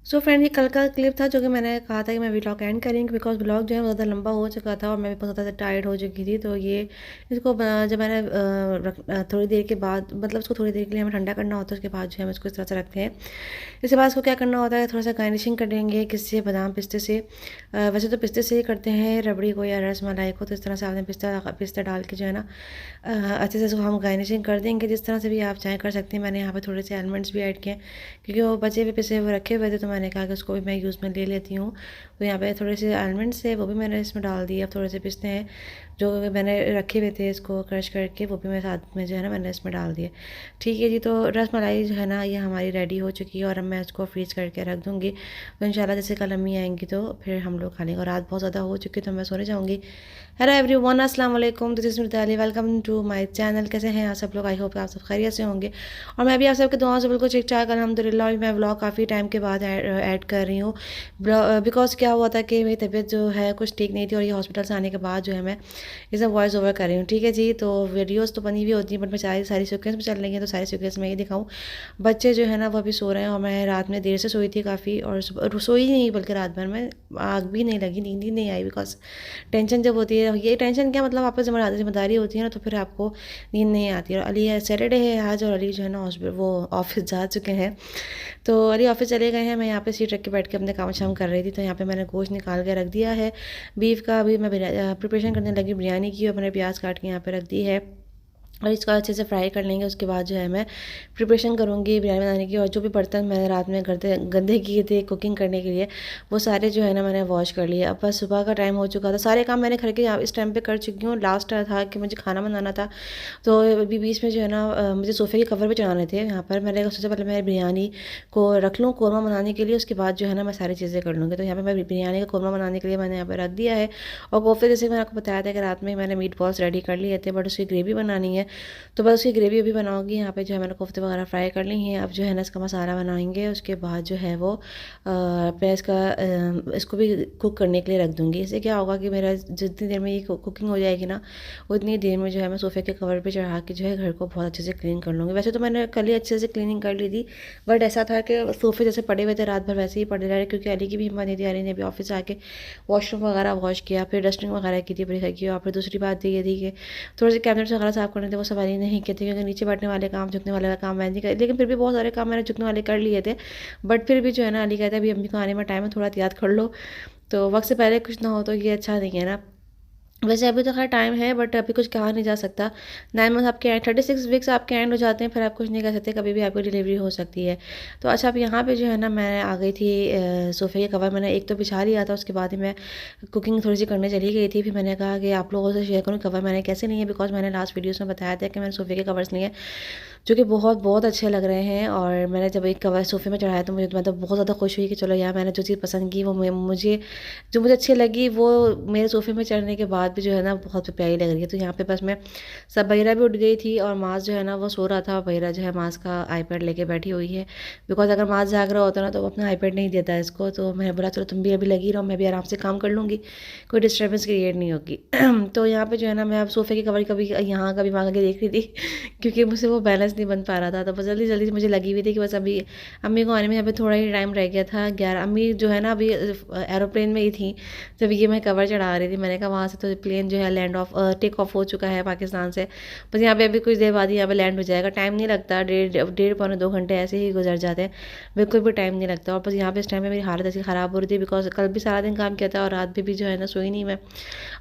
So friend, ये कल का क्लिप था जो कि मैंने कहा था कि मैं व्लॉग एंड करेंगे बिकॉज व्लॉग जो है वो ज़्यादा लंबा हो चुका था और मैं भी बहुत ज़्यादा टायर्ड हो चुकी थी। तो ये इसको जब मैंने थोड़ी देर के बाद, मतलब उसको थोड़ी देर के लिए हमें ठंडा करना होता है, उसके बाद जो है हम इसको इस तरह से रखते हैं। इसके बाद इसको क्या करना होता है, थोड़ा सा गार्निशिंग कर देंगे किससे, बादाम पिस्ते से। वैसे तो पिस्ते से ही करते हैं रबड़ी को या रस मलाई को, तो इस तरह से आपने पिस्ता पिस्ता डाल के जो है ना अच्छे से इसको हम गार्निशिंग कर देंगे। जिस तरह से भी आप चाहें कर सकते हैं। मैंने यहाँ पे थोड़े से आलमंड्स भी ऐड किए हैं क्योंकि वो बचे हुए पिसे हुए रखे हुए थे, तो मैंने कहा कि उसको भी मैं यूज़ में ले लेती हूँ। तो यहाँ पे थोड़े से आलमंड्स है वो भी मैंने इसमें डाल दिए। अब थोड़े से पिस्ते हैं जो मैंने रखे हुए थे, इसको क्रश करके वो भी मैं साथ में जो है ना मैंने इसमें डाल दिए। ठीक है जी, तो रस मलाई जो है ना ये हमारी रेडी हो चुकी है और अब मैं इसको फ्रीज करके रख दूँगी। तो इंशाल्लाह जैसे कल अम्मी आएंगी तो फिर हम लोग खा लेंगे। और रात बहुत ज़्यादा हो चुकी है तो मैं सोने जाऊँगी। हेलो एवरीवन, अस्सलाम वालेकुम, this is Mitali, welcome to my channel. कैसे हैं आप सब लोग? आई होप आप सब खैरियत से होंगे और मैं भी आप सबके दुआओं से बिल्कुल ठीक ठाक अल्हम्दुलिल्लाह। और मैं व्लॉग काफ़ी टाइम के बाद ऐड कर रही हूँ बिकॉज क्या हुआ था कि मेरी तबीयत जो है कुछ ठीक नहीं थी और ये हॉस्पिटल से आने के बाद जो है मैं ये सब वॉइस ओवर कर रही हूँ। ठीक है जी, तो वीडियोस तो बनी हुई होती हैं बट मैं सारी सीक्वेंस में चल रही हैं, तो सारी सीक्वेंस में ये दिखाऊँ। बच्चे जो है ना वो अभी सो रहे हैं और मैं रात में देर से सोई थी काफ़ी, और सोई नहीं बल्कि रात भर में आग भी नहीं लगी, नींद ही नहीं आई। बिकॉज टेंशन जब होती है, ये टेंशन क्या मतलब आपको जिम्मेदारी होती है ना, तो फिर आपको नींद नहीं आती है। और अली है, सैटरडे है आज, और अली जो है ना हॉस्पिटल वो ऑफिस जा चुके हैं। तो अली ऑफिस चले गए हैं। मैं यहाँ पे सीट रख के बैठ के अपने काम शाम कर रही थी। तो यहाँ पे मैंने गोश्त निकाल के रख दिया है बीफ का। अभी मैं प्रिपरेशन करने लगी बिरयानी की और मैंने प्याज काट के यहाँ पे रख दी है और इसको अच्छे से फ्राई कर लेंगे। उसके बाद जो है मैं प्रिपरेशन करूँगी बिरयानी बनाने की। और जो भी बर्तन मैंने रात में गंदे किए थे कुकिंग करने के लिए, वो सारे जो है ना मैंने वॉश कर लिए। अब बस सुबह का टाइम हो चुका था, सारे काम मैंने घर के इस टाइम पे कर चुकी हूँ। लास्ट था कि मुझे खाना बनाना था, तो अभी बीच में जो है ना मुझे सोफ़े के कवर भी चढ़ाने थे। यहाँ पर मैंने सोचा पहले मैं बिरयानी को रख लूँ कौरमा बनाने के लिए, उसके बाद जो है ना मैं सारी चीज़ें कर लूँगी। तो यहाँ पर मैं बिरयानी का कौरमा बनाने के लिए मैंने यहाँ पर रख दिया है। और कोफ्ते जैसे मैंने आपको बताया था कि रात में मैंने मीट बॉल्स रेडी कर लिए थे, बट उसकी ग्रेवी बनानी है, तो बस उसकी ग्रेवी अभी बनाऊंगी। यहाँ पे जो है मैंने कोफ्ते वगैरह फ्राई कर ली हैं। अब जो है ना इसका मसाला बनाएंगे, उसके बाद जो है वो मैं इसको भी कुक करने के लिए रख दूँगी। इससे क्या होगा कि मेरा जितनी देर में ये कुकिंग हो जाएगी ना, उतनी देर में जो है मैं सोफ़े के कवर पे चढ़ा के जो है घर को बहुत अच्छे से क्लीन कर लूँगी। वैसे तो मैंने कल ही अच्छे से क्लीनिंग कर ली थी, बट ऐसा था कि सोफ़े जैसे पड़े हुए थे रात भर वैसे ही पड़े रहे, क्योंकि अली की भी हिम्मत नहीं थी। अली ने भी ऑफिस आके वॉशरूम वगैरह वॉश किया, फिर डस्टिंग वगैरह की थी पूरी घर की। और फिर दूसरी बात ये थी कि थोड़े से कैबिनेट्स वगैरह साफ़ करने थे, वो सब अली नहीं किए थे क्योंकि नीचे बैठने वाले काम, झुकने वाले काम मैंने नहीं करे। लेकिन फिर भी बहुत सारे काम मैंने झुकने वाले कर लिए थे। बट फिर भी जो है ना अली कहता है अभी अम्मी को आने में टाइम है, थोड़ा याद कर लो। तो वक्त से पहले कुछ ना हो तो ये अच्छा नहीं है ना। वैसे अभी तो खैर टाइम है, बट अभी कुछ कहा नहीं जा सकता। 9 मंथ आपके एंड, 36 वीक्स आपके एंड हो जाते हैं, फिर आप कुछ नहीं कर सकते, कभी भी आपकी डिलीवरी हो सकती है। तो अच्छा, अब यहाँ पे जो है ना मैं आ गई थी सोफ़े के कवर मैंने एक तो बिछा लिया था, उसके बाद ही मैं कुकिंग थोड़ी सी करने चली गई थी। फिर मैंने कहा कि आप लोगों से शेयर करूँ कवर मैंने कैसे लिए, बिकॉज मैंने लास्ट वीडियोज़ में बताया था कि मैंने सोफ़े के कवर्स लिए जो कि बहुत बहुत अच्छे लग रहे हैं। और मैंने जब एक कवर सोफ़े में चढ़ाया तो मुझे मतलब बहुत ज़्यादा खुश हुई कि चलो यार मैंने जो चीज़ पसंद की वो मुझे अच्छी लगी, वो मेरे सोफ़े में चढ़ने के बाद भी जो है ना बहुत प्यारी लग रही है। तो यहाँ पे बस मैं सब बहिरा भी उठ गई थी और माज जो है ना वो सो रहा था। बहिरा जो है माज का आईपैड लेके बैठी हुई है, बिकॉज अगर माज जाग रहा होता ना तो वो अपना आईपैड नहीं देता है इसको। तो मैंने बोला चलो तुम भी अभी लगी रहो, मैं भी आराम से काम कर लूँगी, कोई डिस्टर्बेंस क्रिएट नहीं होगी। तो यहाँ पे जो है ना मैं अब सोफ़े की कवर कभी यहाँ कभी वहाँ के देख रही थी क्योंकि मुझसे वो बैलेंस नहीं बन पा रहा था। तो बस जल्दी जल्दी मुझे लगी हुई थी कि बस अभी अम्मी को आने में यहाँ पे थोड़ा ही टाइम रह गया था। 11 अम्मी जो है ना अभी एरोप्लेन में ही थी जब ये मैं कवर चढ़ा रही थी। मैंने कहा वहाँ से तो प्लेन जो है लैंड ऑफ टेक ऑफ हो चुका है पाकिस्तान से, बस यहाँ पे अभी कुछ देर बाद यहाँ पे लैंड हो जाएगा। टाइम नहीं लगता, डेढ़ पौने 2 घंटे ऐसे ही गुजर जाते हैं, बिल्कुल भी टाइम नहीं लगता। और बस यहाँ पे इस टाइम में मेरी हालत ऐसी ख़राब हो रही थी बिकॉज कल भी सारा दिन काम किया था और रात भी जो है ना सोई नहीं मैं।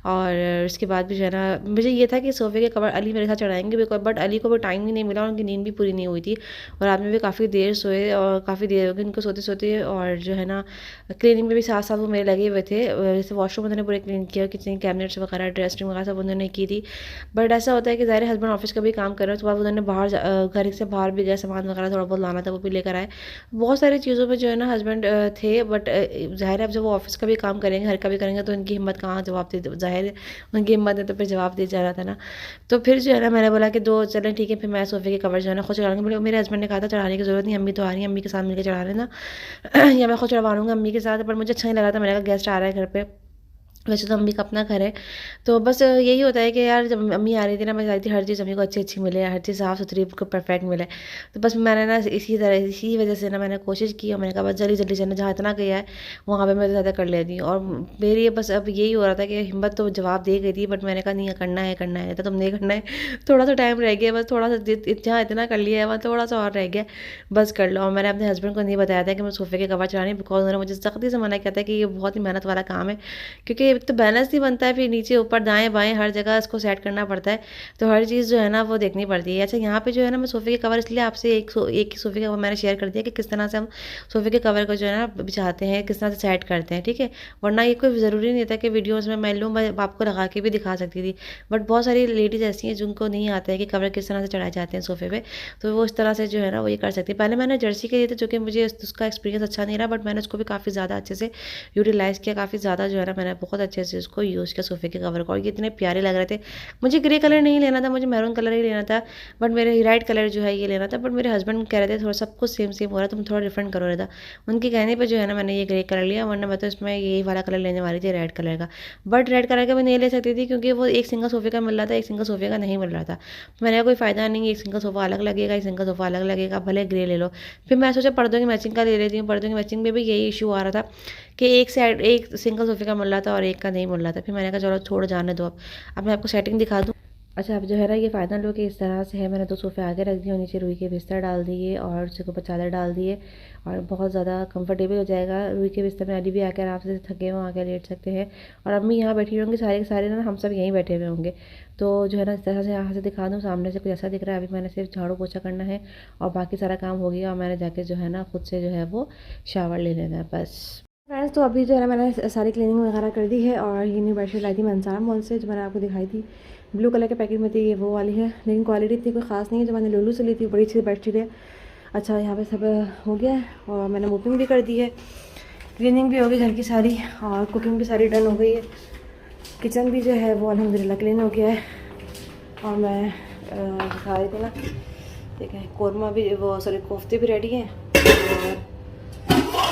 और उसके बाद भी जो है ना मुझे ये था कि सोफ़े के कवर अली मेरे साथ चढ़ाएंगे बिकॉज, बट अली को भी टाइम ही नहीं मिला और उनकी नींद भी पूरी नहीं हुई थी। और रात में भी काफ़ी देर सोए और काफ़ी देर हो गई उनको सोते सोते। और जो है ना क्लीनिंग में भी साथ साथ वो मेरे लगे हुए थे। जैसे वॉशरूम उन्होंने पूरे क्लीन किया, किचन कैबिनेट्स वगैरह ड्रेसिंग वगैरह सब उन्होंने की थी। बट ऐसा होता है कि ज़ाहिर हस्बैंड ऑफिस का भी काम कर रहे हैं, उसके बाद उन्होंने घर से बाहर भी गए, सामान वगैरह थोड़ा बहुत लाना था वो भी लेकर आए। बहुत सारी चीज़ों में जो है ना हस्बैंड थे, बट ज़ाहिर है अब जब वो ऑफिस का भी काम करेंगे घर का भी करेंगे तो उनकी हिम्मत कहाँ जवाब दे, ज़ाहिर है उनकी हिम्मत है तो फिर जवाब दे जा रहा था ना। तो फिर जो है ना मैंने बोला कि दो चलें ठीक है, फिर मैं सोफ़े के कवर जो है ना खुद चढ़ा लूँगी। मेरे हस्बैंड ने कहा था चढ़ाने की ज़रूरत नहीं, अम्मी तो आ रही है, अम्मी के साथ मिलकर चढ़ा लेना या मैं खुद चढ़वा लूँगा अम्मी के साथ। पर मुझे अच्छा नहीं लगा था, मैंने कहा गेस्ट आ रहा है घर पे, वैसे तो अम्मी का अपना घर है, तो बस यही होता है कि यार जब अम्मी आ रही थी ना, मैं चाहती थी हर चीज़ अम्मी को अच्छी-अच्छी मिले, हर चीज़ साफ़-सुथरी बिल्कुल परफेक्ट मिले। तो बस मैंने ना इसी वजह से ना मैंने कोशिश की और मैंने कहा बस जल्दी-जल्दी से ना जहाँ इतना गया है, वहाँ पे मैं ज़्यादा कर लेती हूँ। और मेरी बस अब यही हो रहा था कि हिम्मत तो जवाब दे गई थी, बट मैंने कहा नहीं करना है, तो तुम नहीं करना है, थोड़ा-सा टाइम रह गया, बस थोड़ा-सा जहाँ इतना कर लिया है वहाँ थोड़ा-सा और रह गया, बस कर लो। और मैंने अपने हस्बैंड को नहीं बताया था कि मैं सोफ़े के कवर चढ़ानी, बिकॉज़ उन्होंने मुझे सख्ती से मना किया था कि ये बहुत ही मेहनत वाला काम है, क्योंकि एक तो बैलेंस नहीं बनता है, फिर नीचे ऊपर दाएँ बाएँ हर जगह इसको सेट करना पड़ता है, तो हर चीज़ जो है ना वो देखनी पड़ती है। अच्छा, यहाँ पे जो है ना मैं सोफ़े के कवर इसलिए आपसे एक ही सोफ़े का कवर मैंने शेयर कर दिया कि किस तरह से हम सोफ़े के कवर को जो है ना बिछाते हैं, किस तरह से सेट करते हैं, ठीक है। वरना ये कोई ज़रूरी नहीं था कि वीडियोज़ में मैं लूँ, मैं आपको लगा के भी दिखा सकती थी, बट बहुत सारी लेडीज़ ऐसी हैं जिनको नहीं आता है कि कवर किस तरह से चढ़ाए जाते हैं सोफ़े पे, तो वो इस तरह से जो है ना वो ये कर सकती है। पहले मैंने जर्सी के लिए था, जो कि मुझे उसका एक्सपीरियंस अच्छा नहीं रहा, बट मैंने उसको भी काफ़ी ज़्यादा अच्छे से यूटिलाइज़ किया, काफ़ी ज़्यादा जो है ना मैंने बहुत अच्छे से उसको यूज़ किया सोफ़े के कवर को, और ये इतने प्यारे लग रहे थे। मुझे ग्रे कलर नहीं लेना था, मुझे मैरून कलर ही लेना था, बट मेरे रेड कलर जो है ये लेना था, बट मेरे हस्बैंड कह रहे थे थोड़ा सब कुछ सेम सेम हो रहा है, तुम थोड़ा डिफरेंट करो रहा था। उनके कहने पे जो है ना मैंने ये ग्रे कलर लिया, वरना मैं तो इसमें यही वाला कलर लेने वाली थी, रेड कलर का। बट रेड कलर का मैं नहीं ले सकती थी, क्योंकि वो एक सिंगल सोफ़े का मिल रहा था, एक सिंगल सोफ़े का नहीं मिल रहा था। मैंने कहा कोई फ़ायदा नहीं, एक सिंगल सोफ़ा अलग लगेगा, एक सिंगल सोफ़ा अलग लगेगा, भले ग्रे ले लो। फिर मैं सोचा पर्दों की मैचिंग का ले लेती हूँ, पर्दों की मैचिंग में भी यही इशू आ रहा था कि एक सिंगल सोफ़े का मिल रहा था और एक का नहीं मिल रहा था। फिर मैंने कहा चलो छोड़ जाने दो अब मैं आपको सेटिंग दिखा दूँ। अच्छा, अब जो है ना ये फ़ायदा लो कि इस तरह से है, मैंने 2 सोफ़े आगे रख दिए और नीचे रुई के बिस्तर डाल दिए और उसके ऊपर चादर डाल दिए, और बहुत ज़्यादा कंफर्टेबल हो जाएगा। रुई के बिस्तर में अली भी आकर आराम से थके हुए आके लेट सकते हैं, और अम्मी यहाँ बैठी होंगी, सारे के सारे ना हम सब यहीं बैठे हुए होंगे। तो जो है ना इस तरह से यहाँ से दिखा दूँ, सामने से कुछ ऐसा दिख रहा है। अभी मैंने सिर्फ झाड़ू पोछा करना है और बाकी सारा काम हो गया, और मैंने जाके जो है ना खुद से जो है वो शावर ले लेना है बस। फ्रेंड्स, तो अभी जो है ना मैंने सारी क्लीनिंग वगैरह कर दी है, और ये न्यू बेडशीट लाई थी मैं अंसार मॉल से, जो मैंने आपको दिखाई थी, ब्लू कलर के पैकेट में थी, ये वो वाली है, लेकिन क्वालिटी इतनी कोई ख़ास नहीं है। जो मैंने लुलू से ली थी बड़ी अच्छी बेडशीट है। अच्छा, यहाँ पे सब हो गया है, और मैंने मोपिंग भी कर दी है, क्लीनिंग भी हो गई घर की सारी, और कुकिंग भी सारी डन हो गई है। किचन भी जो है वो अल्हम्दुलिल्लाह क्लीन हो गया है। और मैं दिखा रही थी ना, ठीक है, कौरमा भी वो सॉरी कोफ्ते भी रेडी हैं, और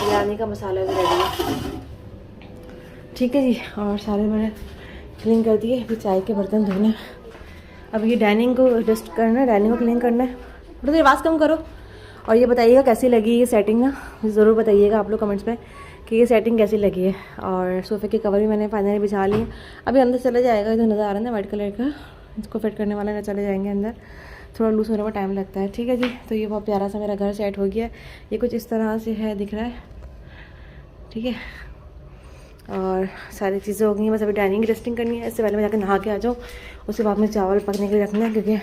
बिरयानी का मसाला भी रेडी है, ठीक है जी। और सारे मैंने क्लीन कर दिए, अभी चाय के बर्तन धोने। अब ये डाइनिंग को डस्ट करना है, डाइनिंग को क्लीन करना है। थोड़ी देर आवाज़ कम करो। और ये बताइएगा कैसी लगी ये सेटिंग ना, ज़रूर बताइएगा आप लोग कमेंट्स में कि ये सेटिंग कैसी लगी है। और सोफ़े के कवर भी मैंने फाइनली बिछा लिए। अभी अंदर चला जाएगा, इधर नज़र आ रहा है ना वाइट कलर का, इसको फिट करने वाला है, चले जाएंगे अंदर, थोड़ा लूज़ होने में टाइम लगता है, ठीक है जी। तो ये बहुत प्यारा सा मेरा घर सेट हो गया है, ये कुछ इस तरह से है, दिख रहा है, ठीक है। और सारी चीज़ें हो गई हैं, बस अभी डाइनिंग की डस्टिंग करनी है। इससे पहले मैं जाकर नहा के आ जाऊँ, उसके बाद में चावल पकने के लिए रखना है, क्योंकि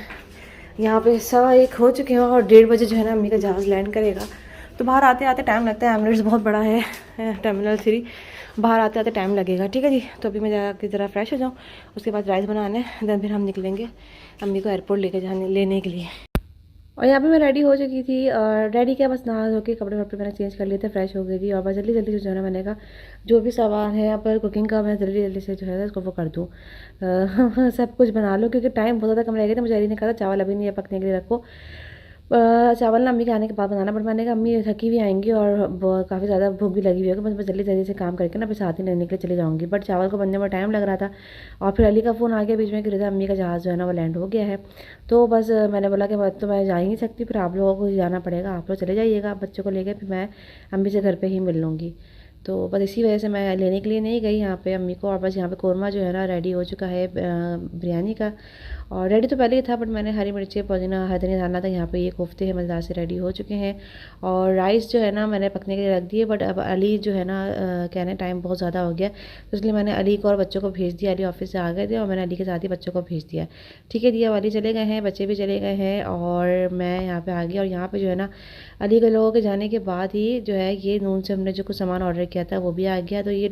यहाँ पे 1:15 हो चुके हैं, और 1:30 बजे जो है ना अम्मी का जहाज़ लैंड करेगा, तो बाहर आते आते टाइम लगता है। एमिरेट्स बहुत बड़ा है, टर्मिनल 3, बाहर आते आते टाइम लगेगा, ठीक है जी। तो अभी मैं जाकर ज़रा फ्रेश हो जाऊँ, उसके बाद राइस बनाने, देन फिर हम निकलेंगे अम्मी को एयरपोर्ट लेने के लिए। और यहाँ पे मैं रेडी हो चुकी थी, और रेडी क्या बस नहा धो के कपड़े वपड़े मैंने चेंज कर लिए थे, फ्रेश हो गई थी, और बस जल्दी जल्दी से जो है ना मैंने कहा जो भी सामान है यहाँ पर कुकिंग का, मैं जल्दी जल्दी से जो है उसको वो कर दूँ, सब कुछ बना लो, क्योंकि टाइम बहुत ज़्यादा कम रह गया था। मुझे अली ने कहा था चावल अभी नहीं है पकने के लिए रखो, चावल ना अम्मी के आने के बाद बनाना, बट मैंने कहा अम्मी थकी हुई आएंगी और काफ़ी ज़्यादा भूख भी लगी हुई होगी, बस मैं जल्दी जल्दी से काम करके ना फिर साथ ही लेने के लिए चली जाऊँगी। बट चावल को बनने में टाइम लग रहा था, और फिर अली का फ़ोन आ गया बीच में कि रिजा अम्मी का जहाज़ जो है ना वो लैंड हो गया है। तो बस मैंने बोला कि मैं जा ही नहीं सकती, फिर आप लोगों को जाना पड़ेगा, आप लोग चले जाइएगा बच्चों को लेकर, फिर मैं अम्मी से घर पर ही मिल लूँगी। तो बस इसी वजह से मैं लेने के लिए नहीं गई यहाँ पे अम्मी को। और बस यहाँ पे कौरमा जो है ना रेडी हो चुका है बिरयानी का, और रेडी तो पहले ही था, बट मैंने हरी मिर्ची पुदीना हरी धनिया डालना था। यहाँ पे ये कोफ्ते हैं मज़ेदार से रेडी हो चुके हैं, और राइस जो है ना मैंने पकने के लिए रख दिए, बट अब अली जो है ना कहने टाइम बहुत ज़्यादा हो गया, तो इसलिए मैंने अली को और बच्चों को भेज दिया। अली ऑफिस से आ गए थे, और मैंने अली के साथ ही बच्चों को भेज दिया, ठीक है दिया। अली चले गए हैं, बच्चे भी चले गए हैं, और मैं यहाँ पर आ गई। और यहाँ पर जो है ना अली के लोगों के जाने के बाद ही जो है ये नून से हमने जो कुछ सामान ऑर्डर किया था वो भी आ गया। तो ये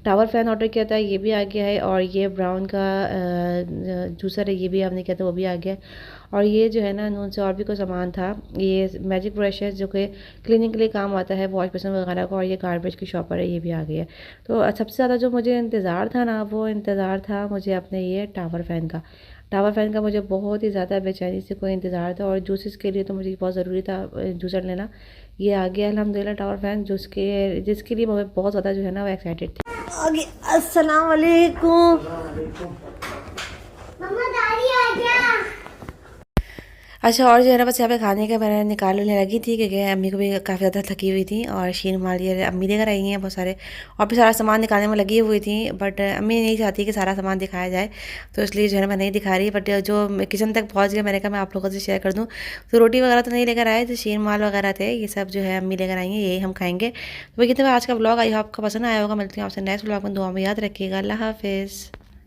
टावर फैन ऑर्डर किया था, ये भी आ गया है, और ये ब्राउन का जूसर है, ये भी हमने किया था, वो भी आ गया। और ये जो है ना नून से और भी कोई सामान था, ये मैजिक ब्रश है जो कि क्लीनिंग के लिए काम आता है, वॉश बेसिन वगैरह का, और ये गार्बेज की शॉपर है, ये भी आ गया। तो सबसे ज़्यादा जो मुझे इंतज़ार था ना, वो इंतज़ार था मुझे अपने ये टावर फ़ैन का। टावर फ़ैन का मुझे बहुत ही ज़्यादा बेचैनी से कोई इंतज़ार था, और जूसेस के लिए तो मुझे बहुत ज़रूरी था जूसर लेना। ये आ गया अल्हम्दुलिल्लाह टावर फ़ैन, जिसके लिए मैं बहुत ज़्यादा जो है ना वो एक्साइटेड थी। आगे। अस्सलाम वालेकुम। मम्मा दादी आ गया। अच्छा, और जो है ना बस यहाँ पे खाने का मैंने निकालने लगी थी क्योंकि अम्मी को भी काफ़ी ज़्यादा थकी हुई थी और शीर माल ये अम्मी लेकर आई हैं बहुत सारे, और भी सारा सामान निकालने में लगी हुई थी, बट अम्मी नहीं चाहती कि सारा सामान दिखाया जाए, तो इसलिए जो है ना मैं नहीं दिखा रही। बट जो किचन तक पहुँच गया, मैंने कहा मैं आप लोगों से शेयर कर दूँ। तो रोटी वगैरह तो नहीं लेकर आए, तो शीर माल वगैरह थे, ये सब जो है अम्मी लेकर आई हैं, यही हम खाएँगे। तो वही कहते हैं आज का ब्लॉग आई होप आपको पसंद आया होगा। मिलती हूँ आपसे नेक्स्ट ब्लॉग में, दुआ में याद रखिएगा। अल्लाह हाफिज़।